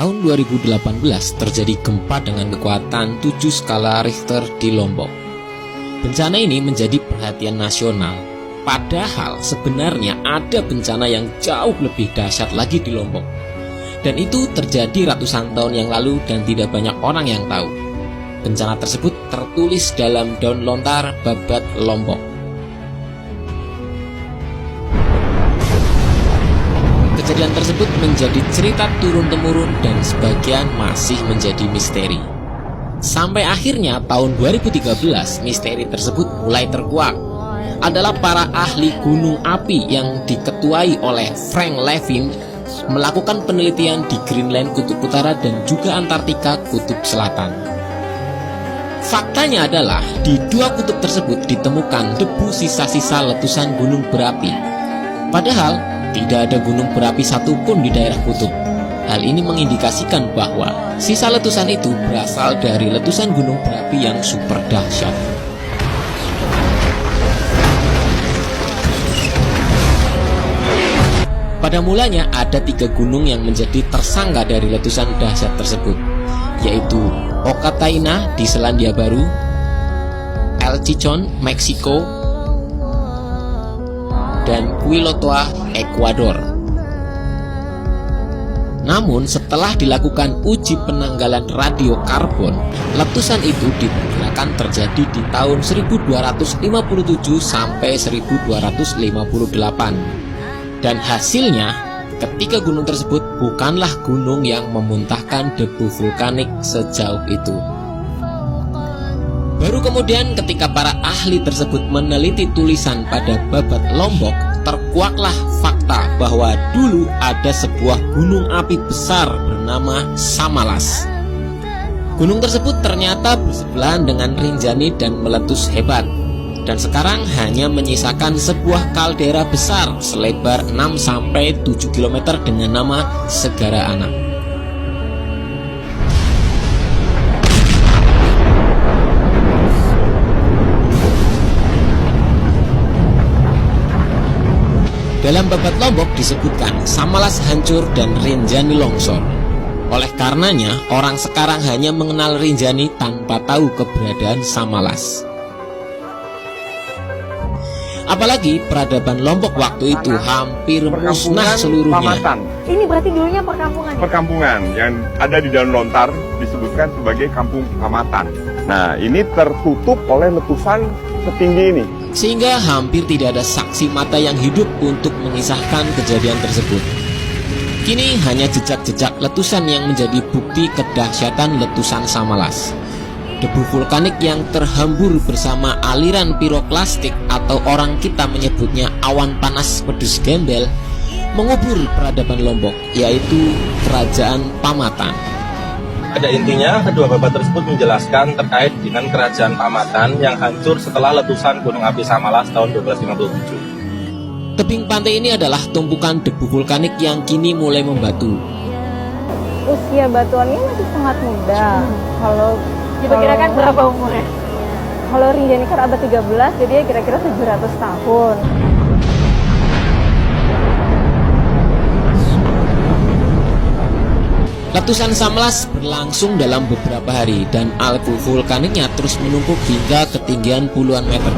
tahun 2018 terjadi gempa dengan kekuatan 7 skala Richter di Lombok. Bencana ini menjadi perhatian nasional, padahal sebenarnya ada bencana yang jauh lebih dahsyat lagi di Lombok. Dan itu terjadi ratusan tahun yang lalu dan tidak banyak orang yang tahu. Bencana tersebut tertulis dalam Daun Lontar Babat Lombok. Kejadian tersebut menjadi cerita turun-temurun dan sebagian masih menjadi misteri. Sampai akhirnya tahun 2013 misteri tersebut mulai terkuak. Adalah para ahli gunung api yang diketuai oleh Frank Levin melakukan penelitian di Greenland Kutub Utara dan juga Antartika Kutub Selatan. Faktanya adalah di dua kutub tersebut ditemukan debu sisa-sisa letusan gunung berapi. Padahal tidak ada gunung berapi satupun di daerah kutub. Hal ini mengindikasikan bahwa sisa letusan itu berasal dari letusan gunung berapi yang super dahsyat. Pada mulanya ada 3 gunung yang menjadi tersangka dari letusan dahsyat tersebut, yaitu Okataina di Selandia Baru, El Chichon, Meksiko, dan Quilotoa, Ekuador. Namun setelah dilakukan uji penanggalan radiokarbon, letusan itu diperkirakan terjadi di tahun 1257 sampai 1258. Dan hasilnya, ketiga gunung tersebut bukanlah gunung yang memuntahkan debu vulkanik sejauh itu. Baru kemudian ketika para ahli tersebut meneliti tulisan pada Babat Lombok, terkuaklah fakta bahwa dulu ada sebuah gunung api besar bernama Samalas. Gunung tersebut ternyata bersebelahan dengan Rinjani dan meletus hebat. Dan sekarang hanya menyisakan sebuah kaldera besar selebar 6-7 km dengan nama Segara Anak. Dalam Babat Lombok disebutkan Samalas hancur dan Rinjani longsor. Oleh karenanya, orang sekarang hanya mengenal Rinjani tanpa tahu keberadaan Samalas. Apalagi peradaban Lombok waktu itu hampir musnah seluruhnya. Pamatan. Ini berarti dulunya perkampungan. Perkampungan yang ada di Daun Lontar disebutkan sebagai kampung Pamatan. Nah, ini tertutup oleh letusan setinggi ini. Sehingga hampir tidak ada saksi mata yang hidup untuk mengisahkan kejadian tersebut. Kini hanya jejak-jejak letusan yang menjadi bukti kedahsyatan letusan Samalas. Debu vulkanik yang terhambur bersama aliran piroklastik atau orang kita menyebutnya awan panas pedus gembel mengubur peradaban Lombok, yaitu Kerajaan Pamatan. Pada intinya, kedua babat tersebut menjelaskan terkait dengan Kerajaan Pamatan yang hancur setelah letusan Gunung Api Samalas tahun 1257. Tebing pantai ini adalah tumpukan debu vulkanik yang kini mulai membatu. Usia batuannya masih sangat muda. Kalau diperkirakan berapa umurnya? Kalau Rinjani kan abad 13, jadi ya kira-kira 700 tahun. Letusan Samalas berlangsung dalam beberapa hari dan abu vulkaniknya terus menumpuk hingga ketinggian puluhan meter.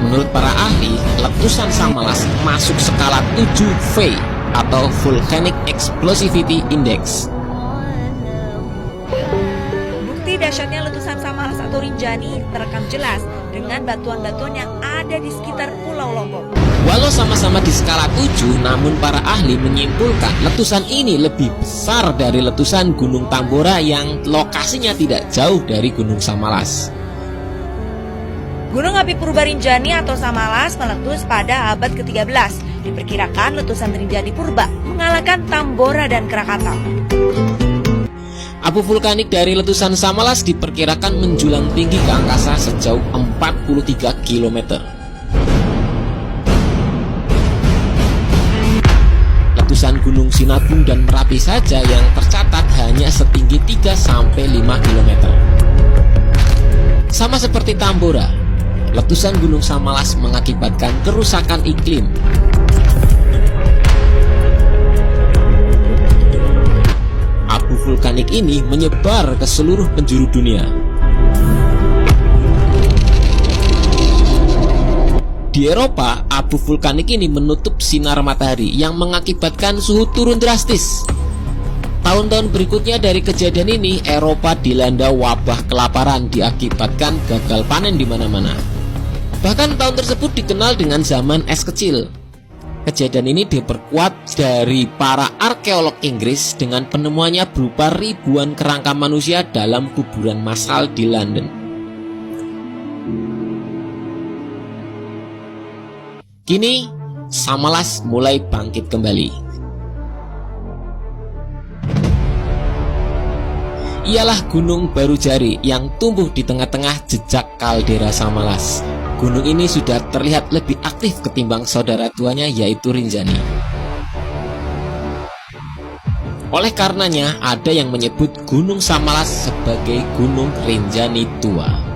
Menurut para ahli, letusan Samalas masuk skala 7V atau Volcanic Explosivity Index. Dahsyatnya letusan Samalas atau Rinjani terekam jelas dengan batuan-batuan yang ada di sekitar Pulau Lombok. Walau sama-sama di skala 7, namun para ahli menyimpulkan letusan ini lebih besar dari letusan Gunung Tambora yang lokasinya tidak jauh dari Gunung Samalas. Gunung api purba Rinjani atau Samalas meletus pada abad ke-13. Diperkirakan letusan Rinjani purba mengalahkan Tambora dan Krakatau. Abu vulkanik dari letusan Samalas diperkirakan menjulang tinggi ke angkasa sejauh 43 km. Letusan Gunung Sinabung dan Merapi saja yang tercatat hanya setinggi 3-5 km. Sama seperti Tambora, letusan Gunung Samalas mengakibatkan kerusakan iklim. vulkanik ini menyebar ke seluruh penjuru dunia. Di Eropa, abu vulkanik ini menutup sinar matahari yang mengakibatkan suhu turun drastis. Tahun-tahun berikutnya dari kejadian ini, Eropa dilanda wabah kelaparan diakibatkan gagal panen di mana-mana. Bahkan tahun tersebut dikenal dengan zaman es kecil. Kejadian ini diperkuat dari para arkeolog Inggris dengan penemuannya berupa ribuan kerangka manusia dalam kuburan massal di London. Kini, Samalas mulai bangkit kembali. Ialah Gunung Barujari yang tumbuh di tengah-tengah jejak kaldera Samalas. Gunung ini sudah terlihat lebih aktif ketimbang saudara tuanya yaitu Rinjani. Oleh karenanya ada yang menyebut Gunung Samalas sebagai Gunung Rinjani Tua.